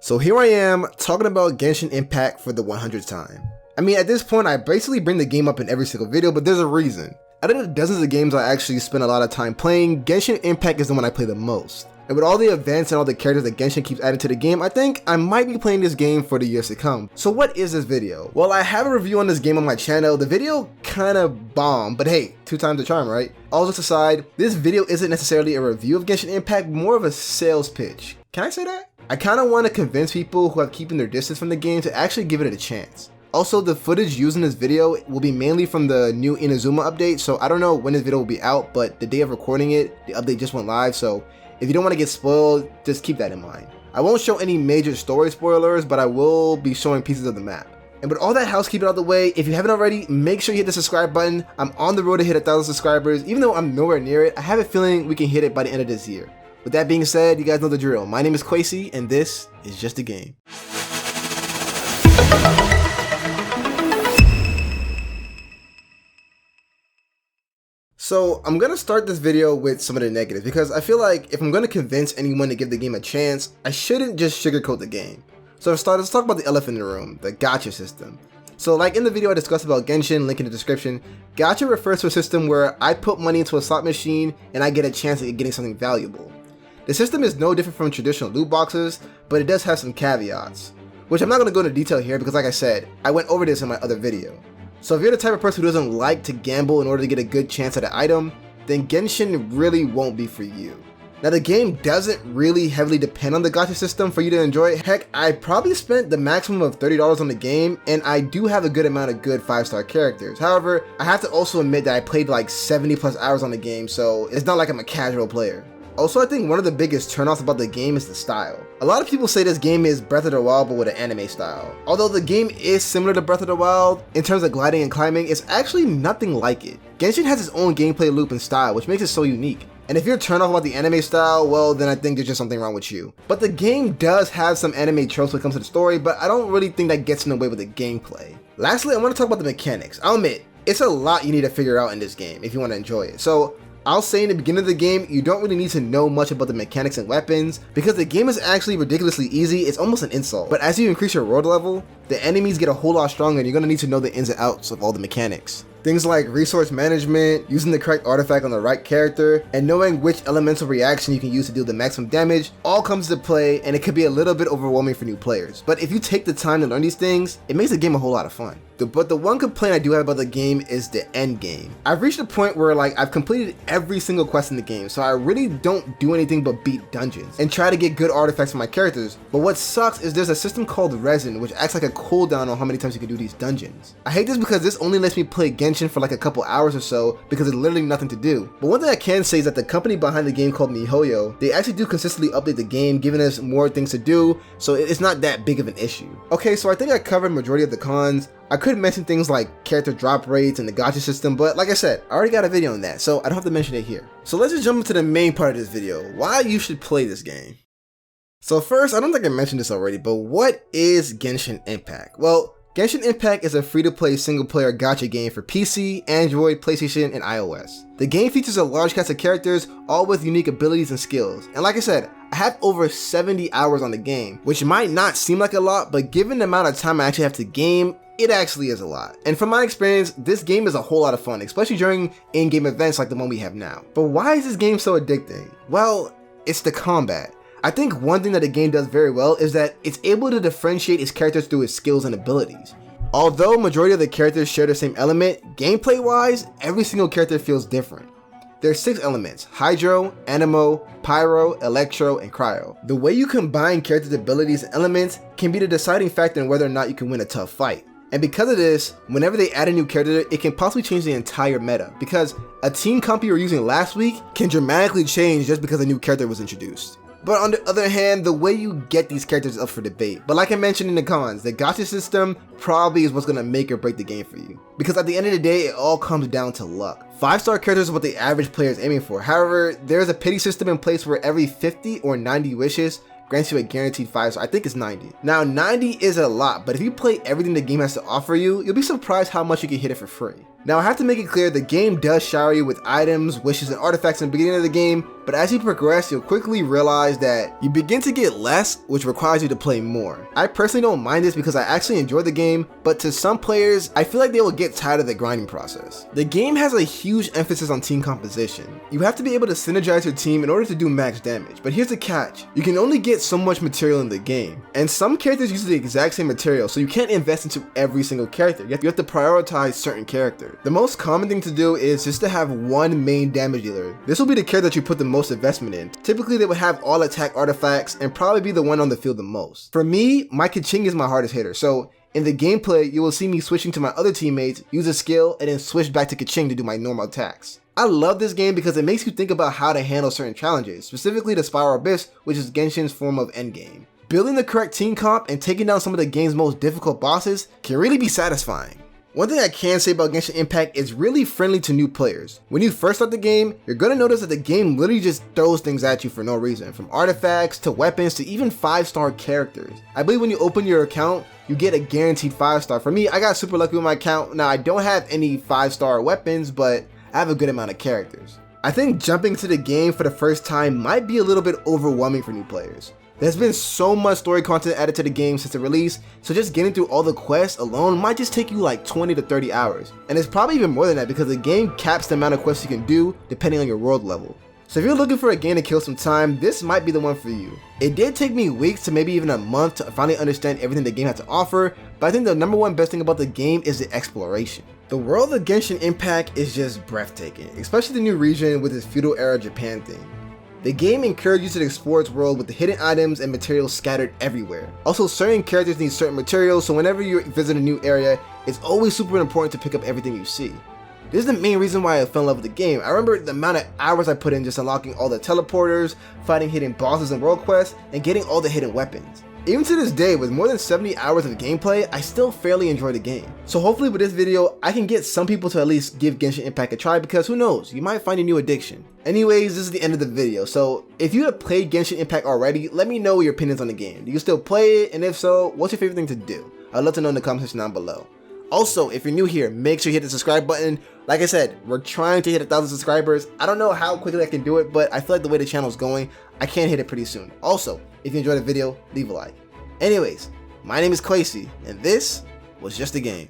So here I am talking about Genshin Impact for the 100th time. I mean, at this point I basically bring the game up in every single video, but there's a reason. Out of the dozens of games I actually spend a lot of time playing, Genshin Impact is the one I play the most. And with all the events and all the characters that Genshin keeps adding to the game, I think I might be playing this game for the years to come. So what is this video? Well, I have a review on this game on my channel. The video kinda bombed, but hey, 2 times the charm, right? All this aside, this video isn't necessarily a review of Genshin Impact, more of a sales pitch. Can I say that? I kinda wanna convince people who have keeping their distance from the game to actually give it a chance. Also, the footage used in this video will be mainly from the new Inazuma update, so I don't know when this video will be out, but the day of recording it, the update just went live, so if you don't want to get spoiled, just keep that in mind. I won't show any major story spoilers, but I will be showing pieces of the map. And with all that housekeeping out of the way, if you haven't already, make sure you hit the subscribe button. I'm on the road to hit 1,000 subscribers. Even though I'm nowhere near it, I have a feeling we can hit it by the end of this year. With that being said, you guys know the drill. My name is Quasi, and this is Just a Game. So I'm gonna start this video with some of the negatives because I feel like if I'm gonna convince anyone to give the game a chance, I shouldn't just sugarcoat the game. So to start, let's talk about the elephant in the room, the Gacha system. So like in the video I discussed about Genshin, link in the description, Gacha refers to a system where I put money into a slot machine and I get a chance at getting something valuable. The system is no different from traditional loot boxes, but it does have some caveats, which I'm not gonna go into detail here because like I said, I went over this in my other video. So if you're the type of person who doesn't like to gamble in order to get a good chance at an item, then Genshin really won't be for you. Now the game doesn't really heavily depend on the gacha system for you to enjoy it. Heck, I probably spent the maximum of $30 on the game, and I do have a good amount of good 5-star characters. However, I have to also admit that I played like 70 plus hours on the game, so it's not like I'm a casual player. Also, I think one of the biggest turnoffs about the game is the style. A lot of people say this game is Breath of the Wild but with an anime style. Although the game is similar to Breath of the Wild, in terms of gliding and climbing, it's actually nothing like it. Genshin has its own gameplay loop and style, which makes it so unique. And if you're turned off about the anime style, well then I think there's just something wrong with you. But the game does have some anime tropes when it comes to the story, but I don't really think that gets in the way with the gameplay. Lastly, I want to talk about the mechanics. I'll admit, it's a lot you need to figure out in this game if you want to enjoy it. So I'll say in the beginning of the game, you don't really need to know much about the mechanics and weapons because the game is actually ridiculously easy. It's almost an insult. But as you increase your world level, the enemies get a whole lot stronger and you're gonna need to know the ins and outs of all the mechanics. Things like resource management, using the correct artifact on the right character, and knowing which elemental reaction you can use to deal the maximum damage all comes into play, and it could be a little bit overwhelming for new players. But if you take the time to learn these things, it makes the game a whole lot of fun. But the one complaint I do have about the game is the end game. I've reached a point where like I've completed every single quest in the game, so I really don't do anything but beat dungeons and try to get good artifacts for my characters. But what sucks is there's a system called resin, which acts like a cooldown on how many times you can do these dungeons. I hate this because this only lets me play Genshin for like a couple hours or so because there's literally nothing to do. But one thing I can say is that the company behind the game called MiHoYo, they actually do consistently update the game, giving us more things to do, so it's not that big of an issue. Okay, so I think I covered majority of the cons. I could mention things like character drop rates and the gacha system, but like I said, I already got a video on that, so I don't have to mention it here. So let's just jump into the main part of this video, why you should play this game. So first, I don't think I mentioned this already, but what is Genshin Impact? Well, Genshin Impact is a free-to-play single-player gacha game for PC, Android, PlayStation, and iOS. The game features a large cast of characters, all with unique abilities and skills. And like I said, I have over 70 hours on the game, which might not seem like a lot, but given the amount of time I actually have to game, it actually is a lot. And from my experience, this game is a whole lot of fun, especially during in-game events like the one we have now. But why is this game so addicting? Well, it's the combat. I think one thing that the game does very well is that it's able to differentiate its characters through its skills and abilities. Although majority of the characters share the same element, gameplay wise, every single character feels different. There's 6 elements: Hydro, Anemo, Pyro, Electro, and Cryo. The way you combine characters' abilities and elements can be the deciding factor in whether or not you can win a tough fight. And because of this, whenever they add a new character, it can possibly change the entire meta, because a team comp you were using last week can dramatically change just because a new character was introduced. But on the other hand, the way you get these characters is up for debate. But like I mentioned in the cons, the gacha system probably is what's going to make or break the game for you. Because at the end of the day, it all comes down to luck. 5-star characters is what the average player is aiming for. However, there's a pity system in place where every 50 or 90 wishes grants you a guaranteed 5 star. I think it's 90. Now 90 is a lot, but if you play everything the game has to offer you, you'll be surprised how much you can hit it for free. Now I have to make it clear the game does shower you with items, wishes, and artifacts in the beginning of the game, but as you progress, you'll quickly realize that you begin to get less, which requires you to play more. I personally don't mind this because I actually enjoy the game, but to some players, I feel like they will get tired of the grinding process. The game has a huge emphasis on team composition. You have to be able to synergize your team in order to do max damage, but here's the catch. You can only get so much material in the game, and some characters use the exact same material, so you can't invest into every single character. You have to prioritize certain characters. The most common thing to do is just to have one main damage dealer. This will be the character that you put the most investment in. Typically they would have all attack artifacts and probably be the one on the field the most. For me, my Kaching is my hardest hitter, so in the gameplay you will see me switching to my other teammates, use a skill, and then switch back to Kaching to do my normal attacks. I love this game because it makes you think about how to handle certain challenges, specifically the Spiral Abyss, which is Genshin's form of endgame. Building the correct team comp and taking down some of the game's most difficult bosses can really be satisfying. One thing I can say about Genshin Impact is really friendly to new players. When you first start the game, you're gonna notice that the game literally just throws things at you for no reason, from artifacts to weapons to even 5-star characters. I believe when you open your account, you get a guaranteed 5-star. For me, I got super lucky with my account. Now I don't have any 5-star weapons, but I have a good amount of characters. I think jumping into the game for the first time might be a little bit overwhelming for new players. There's been so much story content added to the game since the release, so just getting through all the quests alone might just take you like 20 to 30 hours. And it's probably even more than that because the game caps the amount of quests you can do depending on your world level. So if you're looking for a game to kill some time, this might be the one for you. It did take me weeks to maybe even a month to finally understand everything the game had to offer, but I think the number one best thing about the game is the exploration. The world of Genshin Impact is just breathtaking, especially the new region with its feudal era Japan theme. The game encourages you to explore its world with the hidden items and materials scattered everywhere. Also, certain characters need certain materials, so whenever you visit a new area, it's always super important to pick up everything you see. This is the main reason why I fell in love with the game. I remember the amount of hours I put in just unlocking all the teleporters, fighting hidden bosses and world quests, and getting all the hidden weapons. Even to this day, with more than 70 hours of gameplay, I still fairly enjoy the game. So hopefully with this video, I can get some people to at least give Genshin Impact a try because who knows, you might find a new addiction. Anyways, this is the end of the video, so if you have played Genshin Impact already, let me know your opinions on the game. Do you still play it, and if so, what's your favorite thing to do? I'd love to know in the comment section down below. Also, if you're new here, make sure you hit the subscribe button. Like I said, we're trying to hit 1,000 subscribers. I don't know how quickly I can do it, but I feel like the way the channel is going, I can hit it pretty soon. Also, if you enjoyed the video, leave a like. Anyways, my name is Quasi, and this was just a game.